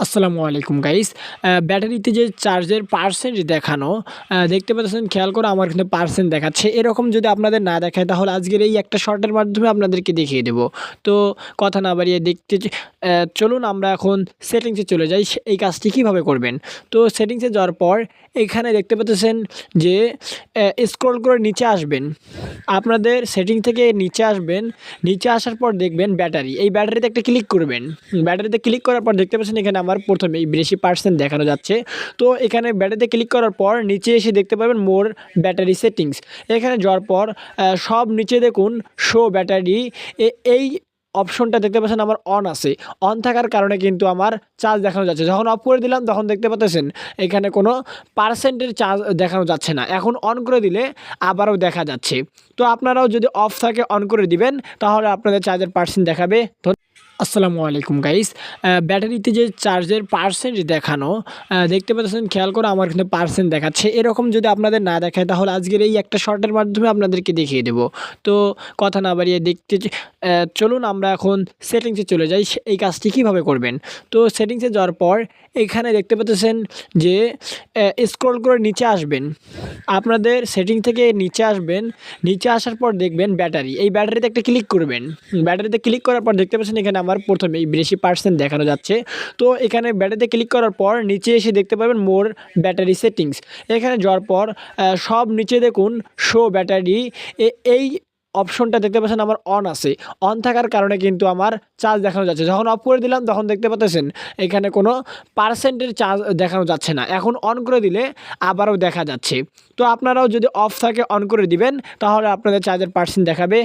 আসসালামু আলাইকুম গাইস। ব্যাটারিতে যে চার্জের পার্সেন্ট দেখানো দেখতে পাচ্ছেন, খেয়াল করে আমার কিন্তু পার্সেন্ট দেখাচ্ছে। এরকম যদি আপনাদের না দেখায় তাহলে আজকের এই একটা শর্টের মাধ্যমে আপনাদেরকে দেখিয়ে দেব। তো কথা না বাড়িয়ে চলুন আমরা এখন সেটিংসে চলে যাই। এই কাজটি কিভাবে করবেন। তো সেটিংসে যাওয়ার পর এখানে দেখতে পাচ্ছেন যে স্ক্রল করে নিচে আসবেন। আপনাদের সেটিং থেকে নিচে আসবেন। নিচে আসার পর দেখবেন ব্যাটারি। এই ব্যাটারিতে একটা ক্লিক করবেন। ব্যাটারিতে ক্লিক করার পর দেখতে পাচ্ছেন এখানে আমার প্রথমেই বেশি পার্সেন্ট দেখানো যাচ্ছে। তো এখানে ব্যাটারিতে ক্লিক করার পর নিচে এসে দেখতে পাবেন মোর ব্যাটারি সেটিংস। এখানে যাওয়ার পর সব নিচে দেখুন শো ব্যাটারি। এই অপশনটা দেখতে পাচ্ছেন আমার অন আছে। অন থাকার কারণে কিন্তু আমার চার্জ দেখানো যাচ্ছে। যখন অফ করে দিলাম তখন দেখতে পাচ্ছেন এখানে কোনো পার্সেন্টের চার্জ দেখানো যাচ্ছে না। এখন অন করে দিলে আবারও দেখা যাচ্ছে। তো আপনারাও যদি অফ থাকে অন করে দিবেন, তাহলে আপনাদের চার্জের পার্সেন্ট দেখাবে। আসসালামু আলাইকুম গাইস। ব্যাটারিতে যে চার্জের পার্সেন্ট দেখানো দেখতে পাচ্ছেন, খেয়াল করে আমার কিন্তু পার্সেন্ট দেখাচ্ছে। এরকম যদি আপনাদের না দেখায় তাহলে আজকের এই একটা শর্টের মাধ্যমে আপনাদেরকে দেখিয়ে দেব। তো কথা না বাড়িয়ে চলুন আমরা এখন সেটিংসে চলে যাই। এই কাজটি কিভাবে করবেন। তো সেটিংসে যাওয়ার পর এখানে দেখতে পাচ্ছেন যে স্ক্রল করে নিচে আসবেন। আপনাদের সেটিং থেকে নিচে আসবেন। নিচে আসার পর দেখবেন ব্যাটারি। এই ব্যাটারিতে একটা ক্লিক করবেন। ব্যাটারিতে ক্লিক করার পর দেখতে পাচ্ছেন এখানে আমার প্রথমেই বেশি পার্সেন্ট দেখানো যাচ্ছে। তো এখানে ব্যাটারিতে ক্লিক করার পর নিচে এসে দেখতে পাবেন মোর ব্যাটারি সেটিংস। এখানে যাওয়ার পর সব নিচে দেখুন শো ব্যাটারি। এই অপশনটা দেখতে পাচ্ছেন আমার অন আছে। অন থাকার কারণে কিন্তু আমার চার্জ দেখানো যাচ্ছে। যখন অফ করে দিলাম তখন দেখতে পাচ্ছেন এখানে কোনো পার্সেন্টের চার্জ দেখানো যাচ্ছে না। এখন অন করে দিলে আবারও দেখা যাচ্ছে। তো আপনারাও যদি অফ থাকে অন করে দিবেন, তাহলে আপনাদের চার্জের পার্সেন্ট দেখাবে।